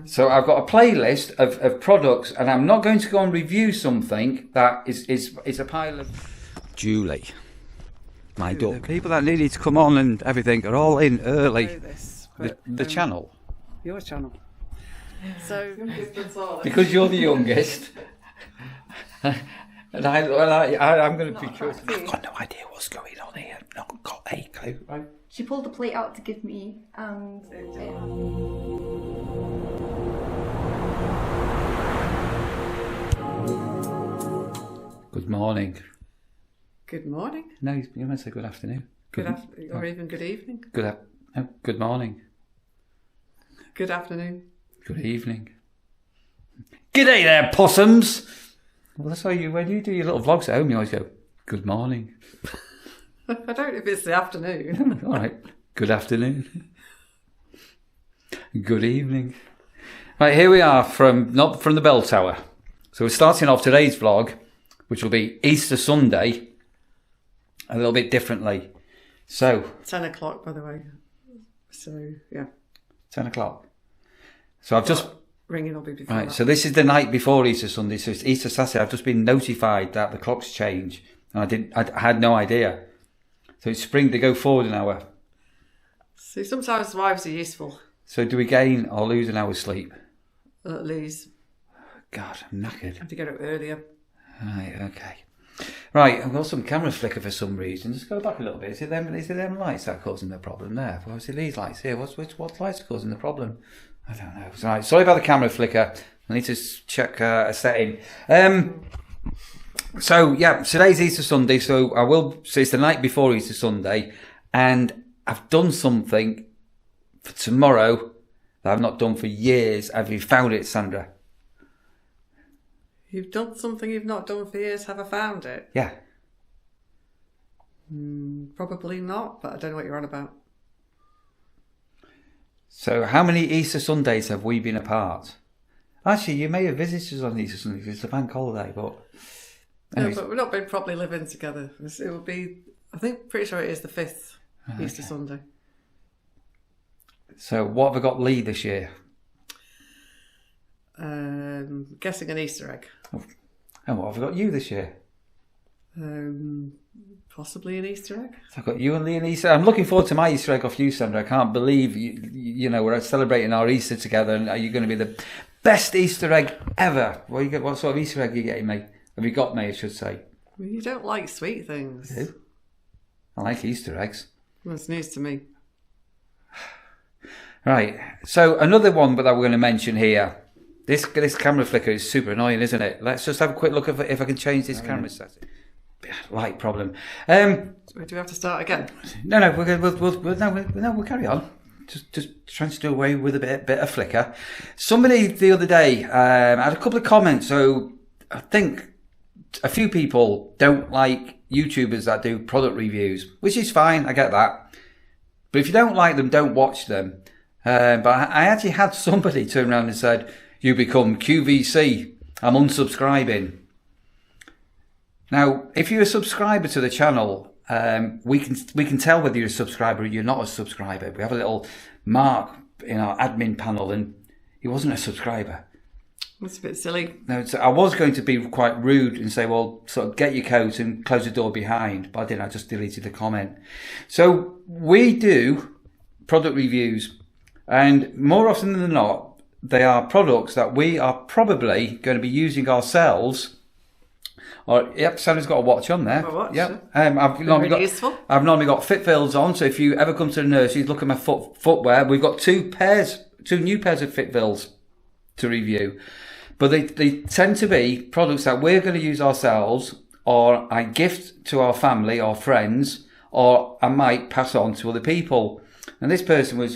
So I've got a playlist of products, and I'm not going to go and review something that is a pile of... Julie, my duck. The people that needed to come on and everything are all in early. The channel. Your channel. So, because you're the youngest, and I'm going to be curious. I've got no idea what's going on here. Not got a clue. Right. She pulled the plate out to give me, and Good morning. good morning. No, you might say good afternoon. Good afternoon, or even good evening. Good morning. Good afternoon. Good evening. G'day there, possums. Well, that's why when you do your little vlogs at home, you always go, good morning. I don't know if it's the afternoon. All right. Good afternoon. Good evening. Right, here we are not from the bell tower. So we're starting off today's vlog, which will be Easter Sunday, a little bit differently. So 10 o'clock, by the way. So, yeah. 10 o'clock. So I've just... Ringing will be before Right, that. so this is the night before Easter Sunday, so it's Easter Saturday. I've just been notified that the clocks change, and I had no idea. So it's spring, they go forward an hour. See, sometimes wives are useful. So do we gain or lose an hour's sleep? At least. God, I'm knackered. Have to get up earlier. Right, okay. Right, I've got some camera flicker for some reason. Just go back a little bit. Is it them lights that are causing the problem there? Or is it these lights here? What lights are causing the problem? I don't know. Right, sorry about the camera flicker. I need to check a setting. So yeah, today's Easter Sunday. So it's the night before Easter Sunday, and I've done something for tomorrow that I've not done for years. Have you found it, Sandra? You've done something you've not done for years. Have I found it? Yeah. Probably not, but I don't know what you're on about. So how many Easter Sundays have we been apart? Actually, you may have visited us on Easter Sunday because it's a bank holiday, but... Anyways. No, but we've not been properly living together. It will be, pretty sure it is the 5th Easter Sunday. So what have I got Lee this year? Guessing an Easter egg. And what have I got you this year? Possibly an Easter egg. So I've got you and Lee an Easter. I'm looking forward to my Easter egg off you, Sandra. I can't believe you know we're celebrating our Easter together, and are you going to be the best Easter egg ever? What sort of Easter egg are you getting me? Have you got me, I should say? Well, you don't like sweet things. I do. I like Easter eggs. Well, it's news to me. Right. So another one that we're going to mention here. This camera flicker is super annoying, isn't it? Let's just have a quick look if I can change this camera setting. Light problem. Do we have to start again? No, we'll carry on. Just trying to do away with a bit of flicker. Somebody the other day had a couple of comments. So I think a few people don't like YouTubers that do product reviews, which is fine. I get that. But if you don't like them, don't watch them. But I actually had somebody turn around and said, "You become QVC. I'm unsubscribing." Now, if you're a subscriber to the channel, we can tell whether you're a subscriber or you're not a subscriber. We have a little mark in our admin panel, and he wasn't a subscriber. That's a bit silly. No, so I was going to be quite rude and say, well, sort of get your coat and close the door behind, but I didn't. I just deleted the comment. So we do product reviews, and more often than not, they are products that we are probably going to be using ourselves. Or, yep, Sandra's got a watch on there. A watch, yep. yeah. I've normally got FitFills on, so if you ever come to the nurseries, look at my footwear. We've got two new pairs of FitFills to review. But they tend to be products that we're going to use ourselves, or I gift to our family or friends, or I might pass on to other people. And this person was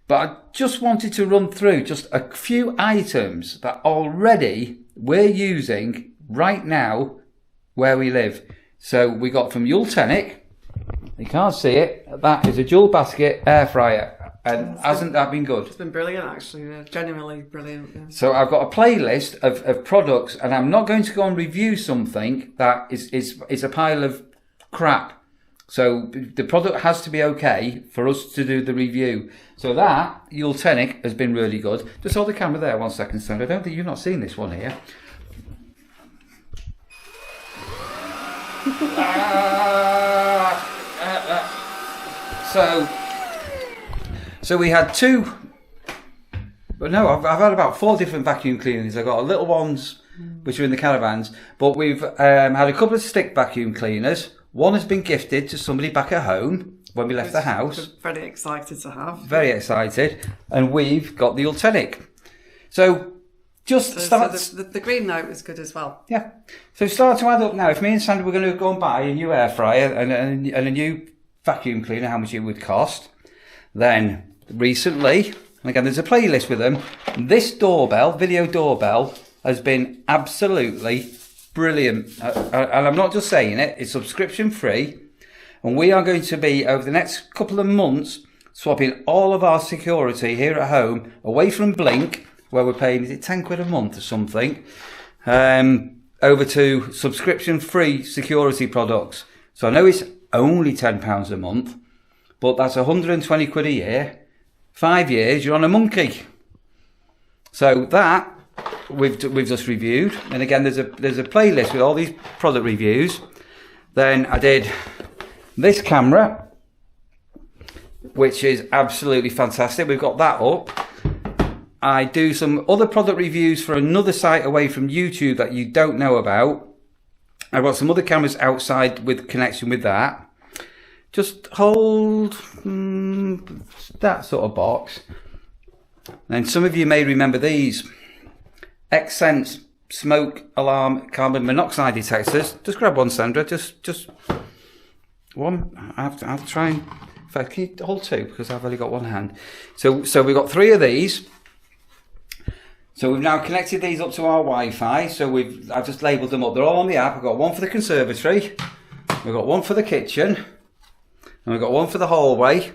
but I just wanted to run through just a few items that already we're using right now where we live. So we got from Yultenic, you can't see it, that is a dual basket air fryer. And hasn't that been good? It's been brilliant, actually. Yeah, genuinely brilliant. Yeah. So I've got a playlist of products, and I'm not going to go and review something that is a pile of crap. So the product has to be okay for us to do the review. So that Ultenic has been really good. Just hold the camera there 1 second, Sandra. I don't think you've not seen this one here. So we had two. But no, I've had about 4 different vacuum cleaners. I've got little ones which are in the caravans, but we've had a couple of stick vacuum cleaners. One has been gifted to somebody back at home when we left the house. Very excited to have. Very excited. And we've got the Ultenic. So start... So the green note was good as well. Yeah. So start to add up now. If me and Sandra were going to go and buy a new air fryer and a new vacuum cleaner, how much it would cost, then recently, and again there's a playlist with them, this doorbell, video doorbell, has been absolutely brilliant. And I'm not just saying it, it's subscription free. And we are going to be, over the next couple of months, swapping all of our security here at home away from Blink, where we're paying, is it 10 quid a month or something, over to subscription free security products. So I know it's only £10 a month, but that's 120 quid a year. 5 years, you're on a monkey. So that we've just reviewed, and again there's a playlist with all these product reviews. Then I did this camera, which is absolutely fantastic. We've got that up. I do some other product reviews for another site away from YouTube that you don't know about. I've got some other cameras outside with connection with that. Just hold that sort of box. And some of you may remember these Xsense smoke alarm carbon monoxide detectors. Just grab one, Sandra. Just one. I'll try and. In fact, can you hold 2 because I've only got one hand. So we've got 3 of these. So we've now connected these up to our Wi-Fi. So I've just labelled them up. They're all on the app. I've got one for the conservatory. We've got one for the kitchen. And we've got one for the hallway.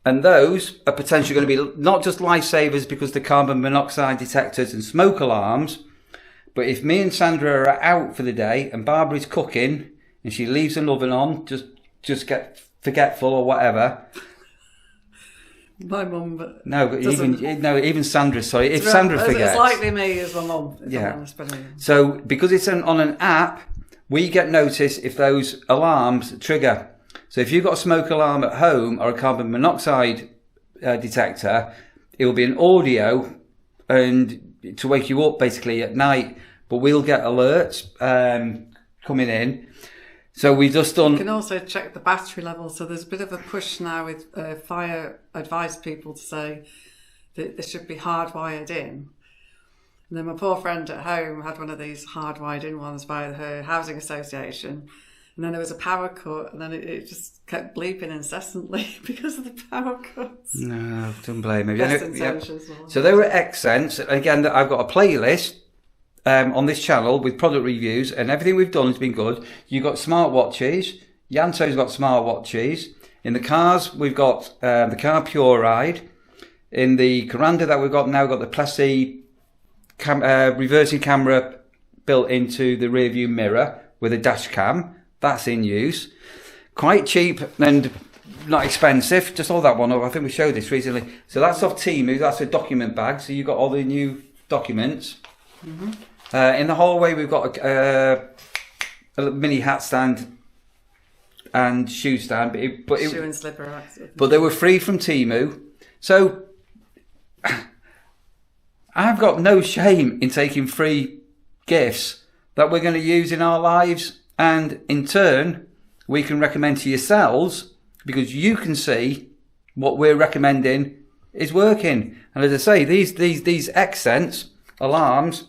And those are potentially going to be not just lifesavers because they're carbon monoxide detectors and smoke alarms, but if me and Sandra are out for the day and Barbara's cooking and she leaves an oven on, just get forgetful or whatever. My mum, but even Sandra. Sorry, if Sandra forgets, it's likely me as my mum. Yeah. So because it's on an app, we get notice if those alarms trigger. So if you've got a smoke alarm at home or a carbon monoxide detector, it will be an audio and to wake you up basically at night. But we'll get alerts coming in. So we've just done. You can also check the battery level. So there's a bit of a push now with fire advice people to say that they should be hardwired in. And then my poor friend at home had one of these hardwired in ones by her housing association. And then there was a power cut, and then it just kept bleeping incessantly because of the power cuts. No, don't blame me. Yep. So they were Xsense. Again, I've got a playlist on this channel with product reviews, and everything we've done has been good. You've got smartwatches. Yanto's got smartwatches. In the cars, we've got the Car Pure Ride. In the Coranda that we've got now, we've got the Plessy reversing camera built into the rear view mirror with a dash cam. That's in use. Quite cheap and not expensive. Just hold that one up. I think we showed this recently. So that's off Temu. That's a document bag. So you've got all the new documents. Mm-hmm. In the hallway, we've got a mini hat stand and shoe stand. Shoe and slipper racks. But they were free from Temu. So I've got no shame in taking free gifts that we're going to use in our lives. And in turn, we can recommend to yourselves because you can see what we're recommending is working. And as I say, these Xsense alarms,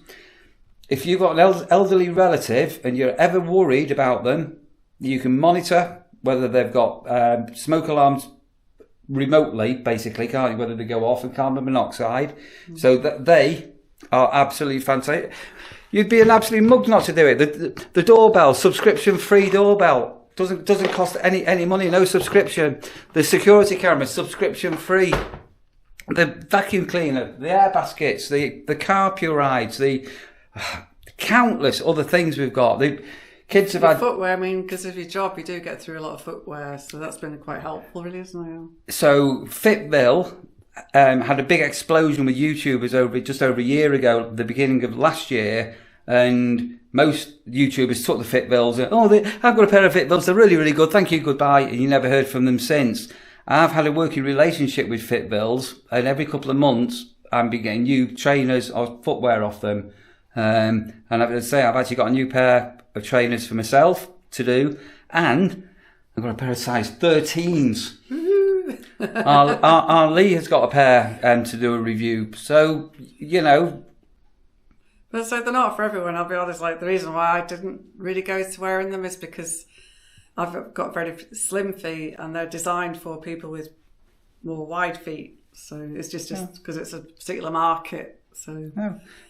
if you've got an elderly relative and you're ever worried about them, you can monitor whether they've got smoke alarms remotely, basically, can't you? Whether they go off and carbon monoxide. Mm-hmm. So that they are absolutely fantastic. You'd be an absolute mug not to do it. The doorbell, subscription-free doorbell, doesn't cost any money, no subscription. The security camera, subscription-free. The vacuum cleaner, the air baskets, the car pure rides, the countless other things we've got. The Kids have Your had footwear, I mean, because of your job, you do get through a lot of footwear, so that's been quite helpful, really, isn't it? so Fitville had a big explosion with YouTubers just over a year ago, the beginning of last year, and most YouTubers took the Fitvilles and, I've got a pair of Fitvilles, they're really, really good, thank you, goodbye, and you never heard from them since. I've had a working relationship with Fitvilles, and every couple of months I'm getting new trainers or footwear off them. And I have to say, I've actually got a new pair of trainers for myself to do, and I've got a pair of size 13s. our Lee has got a pair to do a review. So, But so they're not for everyone, I'll be honest. Like, the reason why I didn't really go to wearing them is because I've got very slim feet, and they're designed for people with more wide feet. So it's just because it's a particular market. So,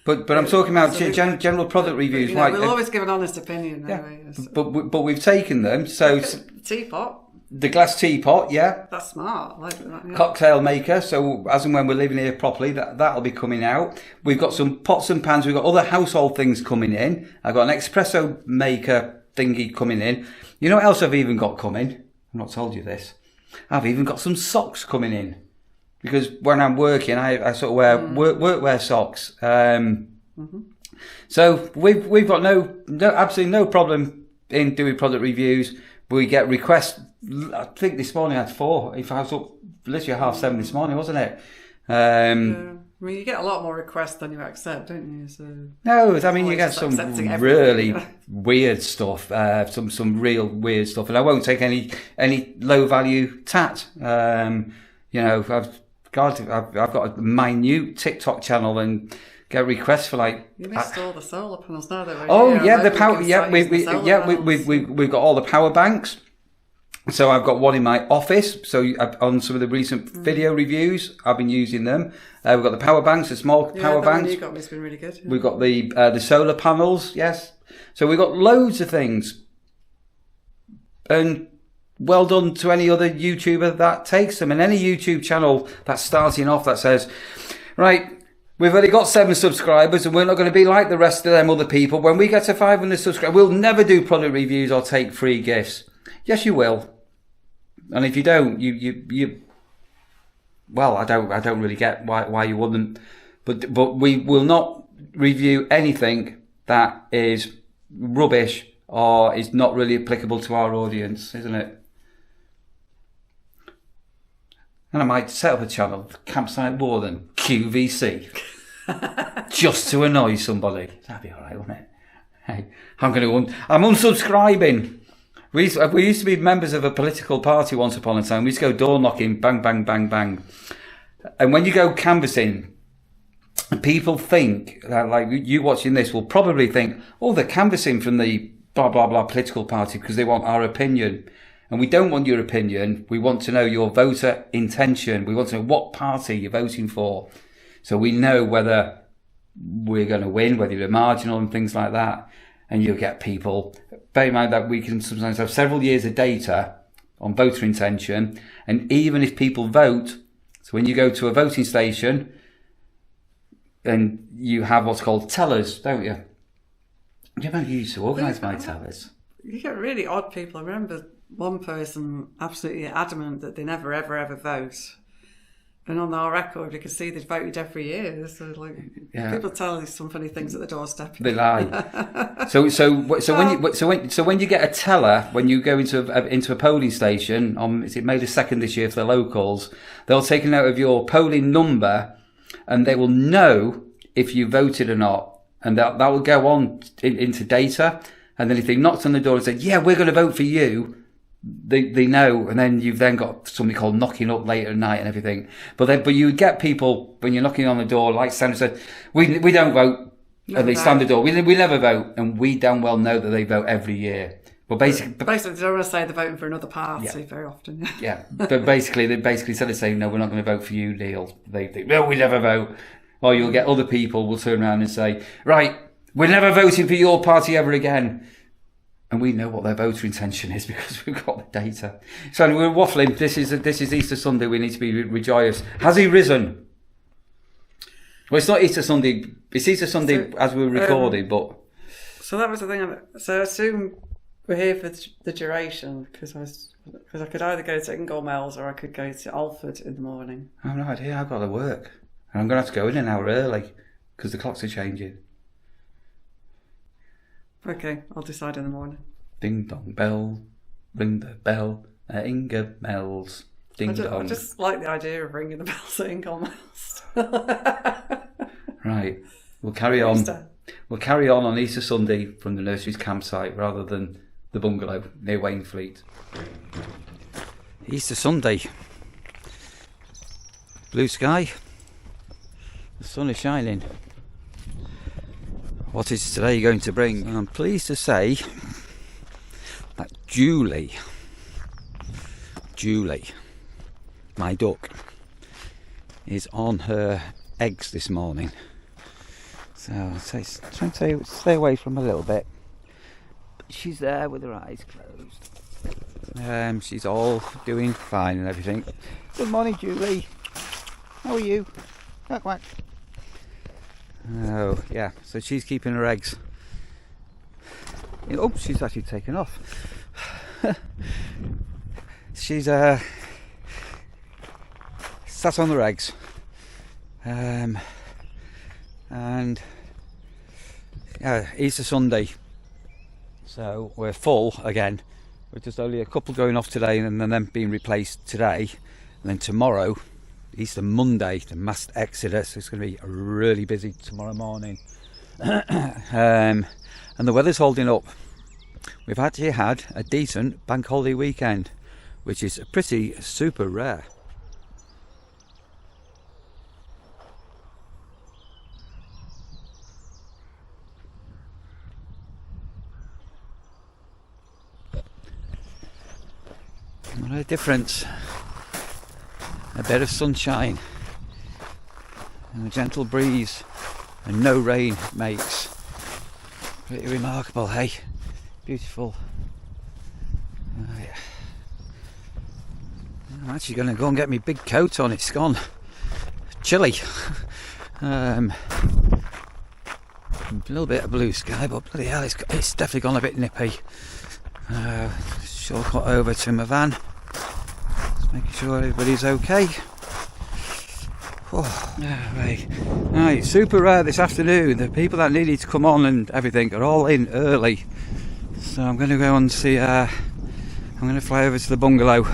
but I'm talking about general product reviews. We'll always give an honest opinion. Yeah. Anyway, so. But we've taken them. So teapot. The glass teapot, yeah. That's smart. I like that. Yeah. Cocktail maker. So as and when we're living here properly, that'll be coming out. We've got some pots and pans. We've got other household things coming in. I've got an espresso maker thingy coming in. You know what else I've even got coming? I've not told you this. I've even got some socks coming in. Because when I'm working, I sort of wear workwear socks. So we've got absolutely no problem in doing product reviews. We get requests. I think this morning I had 4. If I was up literally 7:30 this morning, wasn't it? I mean, you get a lot more requests than you accept, don't you? So no, I mean, you get some really weird stuff, some real weird stuff, and I won't take any low value tat. I've got a minute TikTok channel and get requests for You missed all the solar panels now, though. The power. Yeah, we've got all the power banks. So I've got one in my office. So on some of the recent video reviews, I've been using them. We've got the power banks, the small power banks. You got me, it's been really good. Yeah. We've got the solar panels. Yes. So we've got loads of things. And well done to any other YouTuber that takes them, and any YouTube channel that's starting off that says, right, we've only got 7 subscribers and we're not going to be like the rest of them other people. When we get to 500 subscribers, we'll never do product reviews or take free gifts. Yes, you will. And if you don't, well, I don't really get why you wouldn't. But we will not review anything that is rubbish or is not really applicable to our audience, isn't it? And I might set up a channel, Campsite Warden, QVC, just to annoy somebody. That'd be all right, wouldn't it? Hey, I'm unsubscribing. We used to be members of a political party once upon a time. We used to go door knocking, bang, bang, bang, bang. And when you go canvassing, people think that, like you watching this will probably think, they're canvassing from the blah, blah, blah political party because they want our opinion. And we don't want your opinion. We want to know your voter intention. We want to know what party you're voting for. So we know whether we're going to win, whether you're marginal and things like that. And you'll get people, bear in mind that we can sometimes have several years of data on voter intention. And even if people vote, so when you go to a voting station, and you have what's called tellers, don't you? Do you remember you used to organise my tellers? You get really odd people. I remember one person absolutely adamant that they never, ever, ever vote. And on our record, you can see they've voted every year. So, people tell us some funny things at the doorstep. They lie. So when you get a teller, when you go into a polling station, is it May the 2nd this year for the locals? They'll take a note of your polling number, and they will know if you voted or not, and that will go on into data. And then if they knocked on the door and said, "Yeah, we're going to vote for you," they know, and then you've then got something called knocking up later at night and everything. But you would get people when you're knocking on the door, like Sandra said, we don't vote, and they stand at the door. We never vote, and we damn well know that they vote every year. But basically, they don't want to say they're voting for another party very often. Yeah, but basically, instead of saying no, we're not going to vote for you, Neil, they think no, we never vote. Or you'll get other people will turn around and say, right, we're never voting for your party ever again. And we know what their voter intention is because we've got the data. So we're waffling. This is Easter Sunday. We need to be rejoiced. Has he risen? Well, it's not Easter Sunday. It's Easter Sunday as we're recording, but... So that was the thing. So I assume we're here for the duration because I could either go to Inglemells or I could go to Alford in the morning. I have no idea. I've got to work, and I'm going to have to go in an hour early because the clocks are changing. Okay, I'll decide in the morning. Ding dong bell, ring the bell at Inglemells. Ding dong. I just like the idea of ringing the bells at Inglemells. Right, we'll carry on. We'll carry on Easter Sunday from the Nurseries campsite rather than the bungalow near Wainfleet. Easter Sunday. Blue sky. The sun is shining. What is today going to bring? I'm pleased to say that Julie, my duck, is on her eggs this morning. So I'm trying to stay away from her a little bit. But she's there with her eyes closed. She's all doing fine and everything. Good morning, Julie. How are you? Quack, quack. Oh, yeah. So she's keeping her eggs. Oh, she's actually taken off. She's sat on her eggs. And yeah, Easter Sunday, so we're full again. We're just only a couple going off today and then them being replaced today, and then tomorrow, Easter Monday, the mass exodus. It's going to be really busy tomorrow morning. And the weather's holding up. We've actually had a decent bank holiday weekend, which is pretty super rare. What a difference a bit of sunshine and a gentle breeze and no rain makes. Pretty remarkable, hey? Beautiful. Oh, yeah. I'm actually going to go and get my big coat on. It's gone chilly. A little bit of blue sky, but bloody hell, it's definitely gone a bit nippy. Shortcut over to my van, just making sure everybody's okay. Oh, right, super rare this afternoon. The people that needed to come on and everything are all in early, so I'm going to go and see. I'm going to fly over to the bungalow.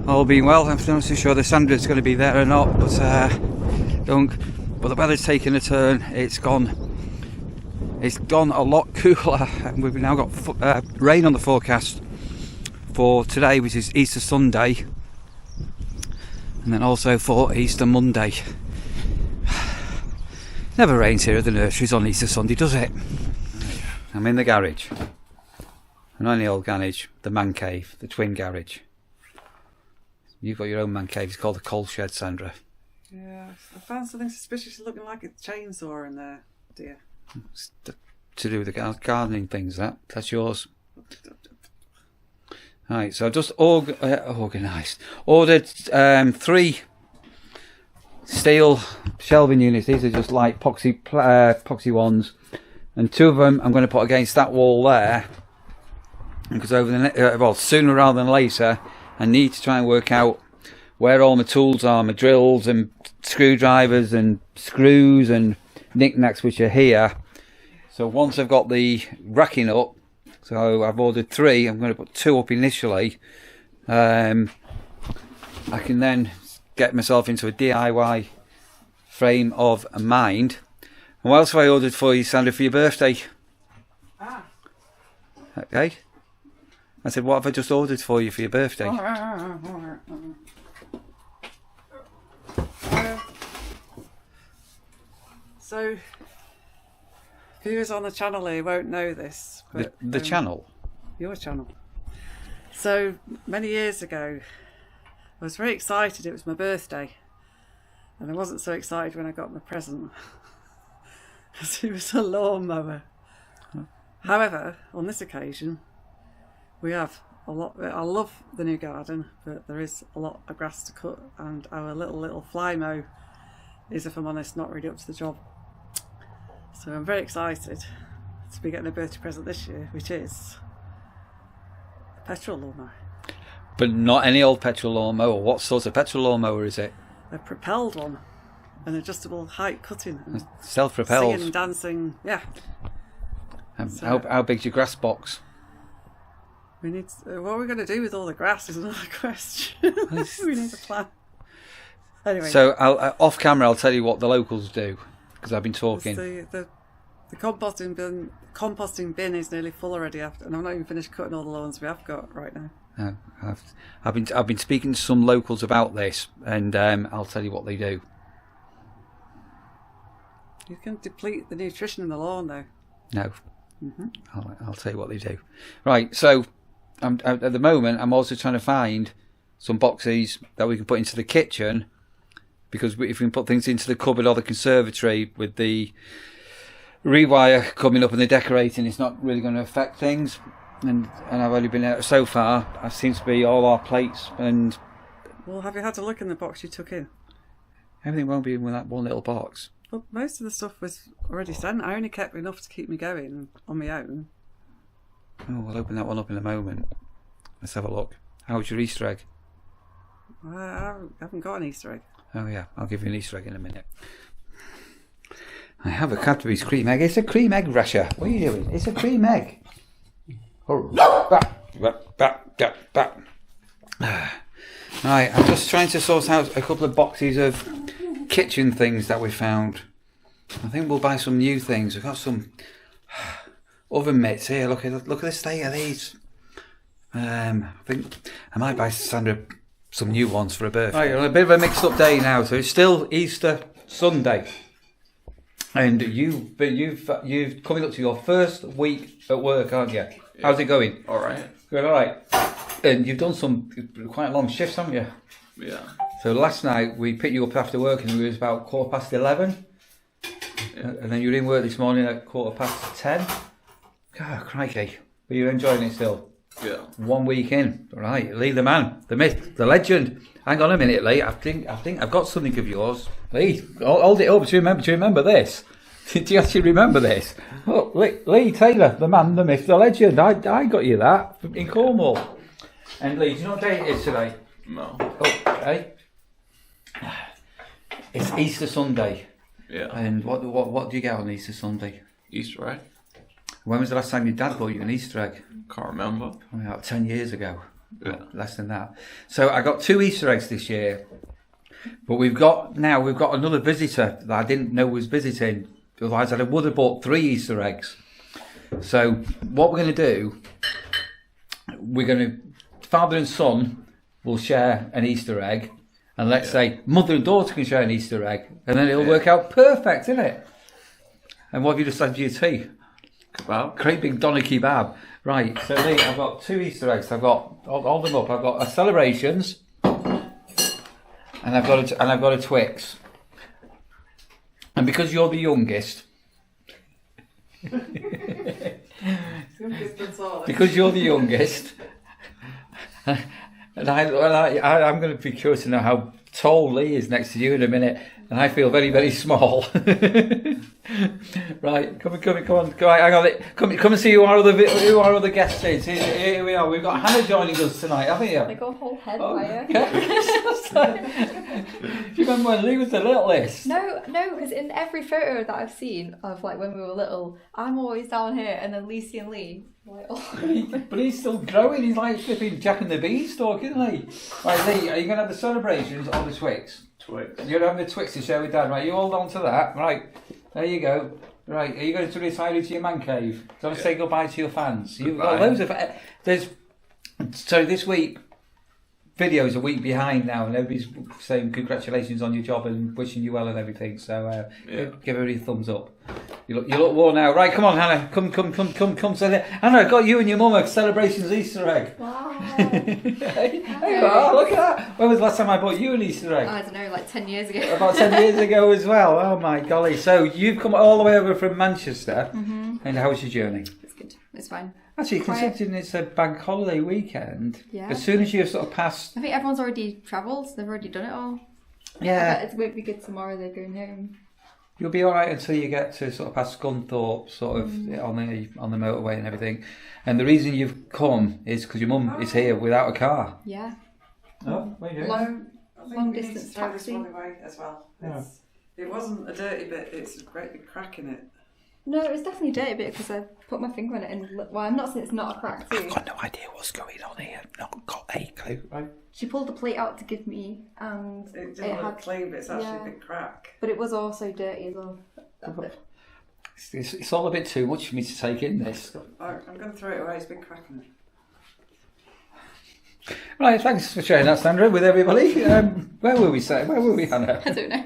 All being well, I'm not so sure the Sandra's going to be there or not, but but the weather's taken a turn. It's gone a lot cooler, and we've now got rain on the forecast for today, which is Easter Sunday, and then also for Easter Monday. Never rains here at the Nurseries on Easter Sunday, does it? I'm in the garage. And not in the old garage, the man cave, the twin garage. You've got your own man cave. It's called the coal shed, Sandra. Yeah, I found something suspiciously looking like a chainsaw in there, dear. It's to do with the gardening things. That's yours. Right, so I've just organised. Ordered 3 steel shelving units. These are just like epoxy ones, and 2 of them I'm going to put against that wall there, because over the sooner rather than later, I need to try and work out where all my tools are, my drills and screwdrivers and screws and knickknacks which are here. So once I've got the racking up, so I've ordered 3, I'm going to put 2 up initially. I can then get myself into a DIY frame of mind. And what else have I ordered for you, Sandra, for your birthday? Okay. I said, what have I just ordered for you for your birthday? So, viewers on the channel here won't know this. But, the channel? Your channel. So, many years ago, I was very excited. It was my birthday. And I wasn't so excited when I got my present. Because it was a lawnmower. However, on this occasion, we have a lot. I love the new garden, but there is a lot of grass to cut, and our little fly mow is, if I'm honest, not really up to the job. So I'm very excited to be getting a birthday present this year, which is a petrol lawnmower. But not any old petrol lawnmower. What sort of petrol lawnmower is it? A propelled one. An adjustable height cutting. Self-propelled. Singing, dancing, yeah. How big's your grass box? We need. What are we going to do with all the grass is another question. We need a plan. Anyway. So off camera, I'll tell you what the locals do because I've been talking. The composting bin is nearly full already after, and I'm not even finished cutting all the lawns we have got right now. No, I've been speaking to some locals about this, and I'll tell you what they do. You can deplete the nutrition in the lawn, though. No, I'll tell you what they do. Right, so at the moment, I'm also trying to find some boxes that we can put into the kitchen, because if we can put things into the cupboard or the conservatory with the rewire coming up and the decorating, it's not really going to affect things. And I've only been out so far. It seems to be all our plates and. Well, have you had a look in the box you took in? Everything won't be in that one little box. Well, most of the stuff was already sent. I only kept enough to keep me going on my own. Oh, we'll open that one up in a moment. Let's have a look. How was your Easter egg? I haven't got an Easter egg. Oh yeah, I'll give you an Easter egg in a minute. I have a Cadbury's cream egg. It's a cream egg rasher. What are you doing? It's a cream egg. Right, I'm just trying to sort out a couple of boxes of kitchen things that we found. I think we'll buy some new things. We've got some oven mitts here. Look at the state of these. I think I might buy Sandra some new ones for her birthday. Right, on a bit of a mixed up day now. So it's still Easter Sunday, and you've coming up to your first week at work, aren't you? Yeah. How's it going? All right. Good, all right. And you've done some quite long shifts, haven't you? Yeah. So last night we picked you up after work and it was about 11:15. Yeah. And then you were in work this morning at 10:15. God, crikey. Are you enjoying it still? Yeah. 1 week in. Right, Lee the man, the myth, the legend. Hang on a minute, Lee. I think I've got something of yours. Lee, hold it up. Do you remember this? Do you actually remember this? Oh, Lee Taylor, the man, the myth, the legend. I got you that in Cornwall. And Lee, do you know what day it is today? No. Oh, okay. It's Easter Sunday. Yeah. And what do you get on Easter Sunday? Easter egg? When was the last time your dad bought you an Easter egg? Can't remember. About 10 years ago. Yeah. Less than that. So I got 2 Easter eggs this year. But we've got another visitor that I didn't know was visiting. Otherwise I would have bought 3 Easter eggs. So what we're going to do, father and son will share an Easter egg, and let's say mother and daughter can share an Easter egg, and then it'll work out perfect, isn't it? And what have you just had for your tea? Kebab. Great big doner kebab. Right, so Lee, I've got 2 Easter eggs. I've got, hold them up, I've got a Celebrations, and I've got a Twix. And because you're the youngest, because you're the youngest, and I'm going to be curious to know how tall Lee is next to you in a minute, and I feel very, very small. Right, come on, hang on, come and see who our other guests is. Here we are. We've got Hannah joining us tonight, haven't you? Like a whole head Do you remember when Lee was the littlest? No, because in every photo that I've seen of like when we were little, I'm always down here, and then Lucy and Lee. Like, oh. But he's still growing. He's like flipping Jack and the Beanstalk, isn't he? Right, Lee, are you going to have the Celebrations or the Twix? Twix. You're going to have the Twix to share with Dad, right? You hold on to that, right? There you go. Right, are you going to retire into your man cave? So say goodbye to your fans. You've got loads of. So this week, video's a week behind now, and everybody's saying congratulations on your job and wishing you well and everything. So give everybody a thumbs up. You look worn out. Right, come on, Hannah. Come. Hannah, I got you and your mum a Celebrations Easter egg. Wow. Hey, oh, look at that. When was the last time I bought you an Easter egg? I don't know, like 10 years ago. About 10 years ago as well. Oh my golly. So you've come all the way over from Manchester. Mm-hmm. And how was your journey? It's good. It's fine. Actually, considering it's a bank holiday weekend, yeah. As soon as you've sort of passed... I think everyone's already travelled. They've already done it all. Yeah. It won't be good tomorrow. They're going home. You'll be all right until you get to sort of past Scunthorpe, sort of on the motorway and everything. And the reason you've come is because your mum is here without a car. Yeah. Oh, what are you doing? Long distance throw this taxi. one away as well. Yeah. It wasn't a dirty bit, it's a great big crack in it. No, it was definitely dirty bit because I put my finger on it and well, I'm not saying it's not a crack too. I've got no idea what's going on here. Not got a clue. Right. She pulled the plate out to give me, and It didn't look clean, but it's actually a big crack. But it was also dirty as well. It's all a bit too much for me to take in this. I'm going to throw it away, it's a big crack in it. Right, thanks for sharing that, Sandra, with everybody. Where were we, Hannah? I don't know.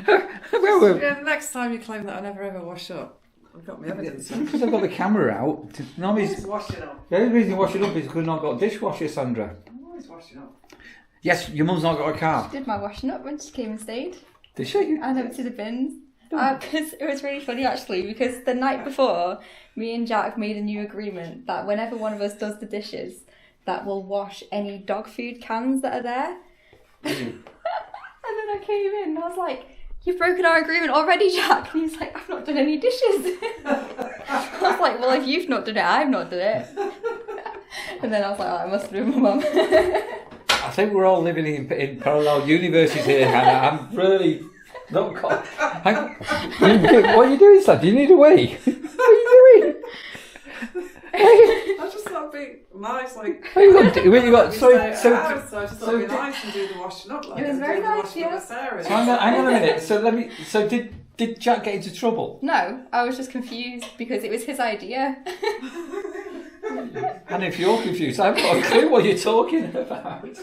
Where were we? Yeah, the next time you claim that I never ever wash up, I've got my evidence. Because I've got the camera out. Normally, I'm always washing up. the only reason you wash it up is because we've not got a dishwasher, Sandra. I'm always washing up. Yes, your mum's not got a car. She did my washing up when she came and stayed. Did she? And emptied the bins. Because it was really funny actually, because the night before, me and Jack made a new agreement that whenever one of us does the dishes, that we'll wash any dog food cans that are there. And then I came in and I was like, "You've broken our agreement already, Jack." And he's like, "I've not done any dishes." I was like, "Well, if you've not done it, I've not done it." And then I was like, "Oh, I must have been my mum." I think we're all living in parallel universes here, Hannah. I'm really not caught. What are you doing, Sandra? Do you need a wee? What are you doing? I just thought it'd be nice, like. You got so I just thought it'd be nice and do the washing up. Like, It was very nice, yeah. So hang on a minute. So did Jack get into trouble? No, I was just confused because it was his idea. And if you're confused, I've got a clue what you're talking about.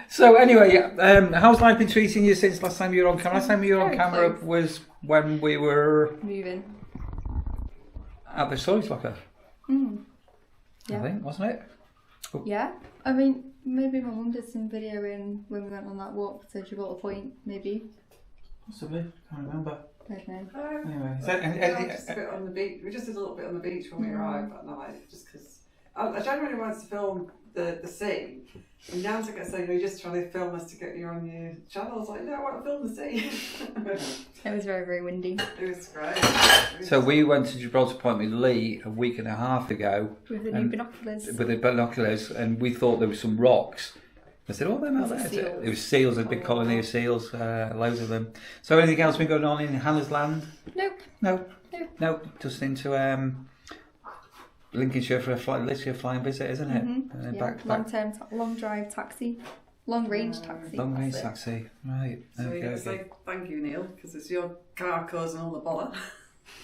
So anyway, how's life been treating you since last time you were on camera? Last time you were on camera was when we were Moving. at the storage locker. Yeah. I think, wasn't it? Yeah. I mean, maybe my mum did some videoing when we went on that walk to Gibraltar Point, maybe. Possibly, can't remember. I don't know. Anyway, just a bit on the beach. We just did a little bit on the beach when we arrived at night, just because I genuinely wanted to film the sea. And Jan's like, so you're just trying to film us to get you on your channel. I was like, no, I want to film the sea. It was very, very windy. It was great. So we went to Gibraltar Point with Lee a week and a half ago. With the new binoculars. With the binoculars, and we thought there were some rocks. I said, "Oh, them out there." Seals. It was seals, a big colony of seals, loads of them. So, anything else been going on in Hannah's land? Nope. No. Just into Lincolnshire for literally a flying visit, isn't it? Mm-hmm. Long drive taxi, long range taxi. Long range taxi, right? So you're going to say thank you, Neil, because it's your car causing all the bother.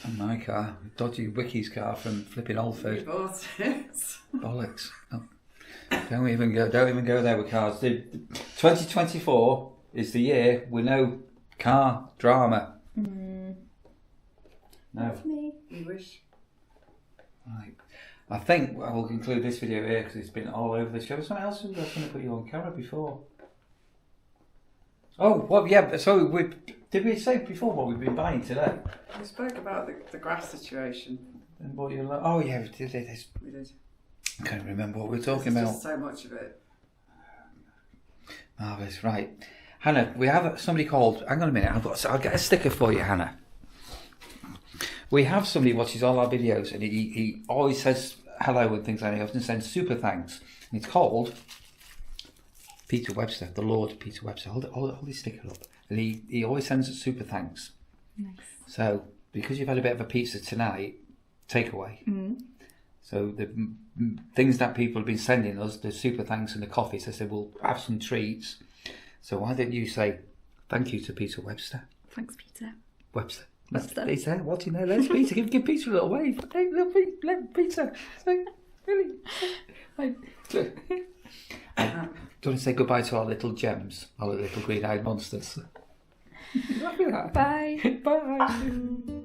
And my car, dodgy Wicky's car from flipping Alford. You bought it. Bollocks. Oh. Don't even go there with cars. 2024 is the year with no car drama. No. That's me. You wish. Right. I think I will conclude this video here because it's been all over the show. Something else I was going to put you on camera before. Oh, well, yeah. So did we say before what we've been buying today? We spoke about the grass situation. And what you oh yeah, we did this. We did. I can't remember what we were talking There's about. just so much of it. Marvellous, right. Hannah, we have somebody called, hang on a minute, I'll get a sticker for you, Hannah. We have somebody who watches all our videos and he always says hello and things like that. He often sends super thanks. And it's called Peter Webster, the Lord Peter Webster. Hold his sticker up. And he always sends us super thanks. Nice. So, because you've had a bit of a pizza tonight, takeaway. Mm-hmm. So the things that people have been sending us, the super thanks and the coffees, I said, we'll have some treats. So why don't you say thank you to Peter Webster? Thanks, Peter. Webster. Webster. He's there watching there. Let's Peter. Give Peter a little wave. Hey, little Peter. Say, really? Do you want to say goodbye to our little gems, our little green-eyed monsters? Bye. Bye.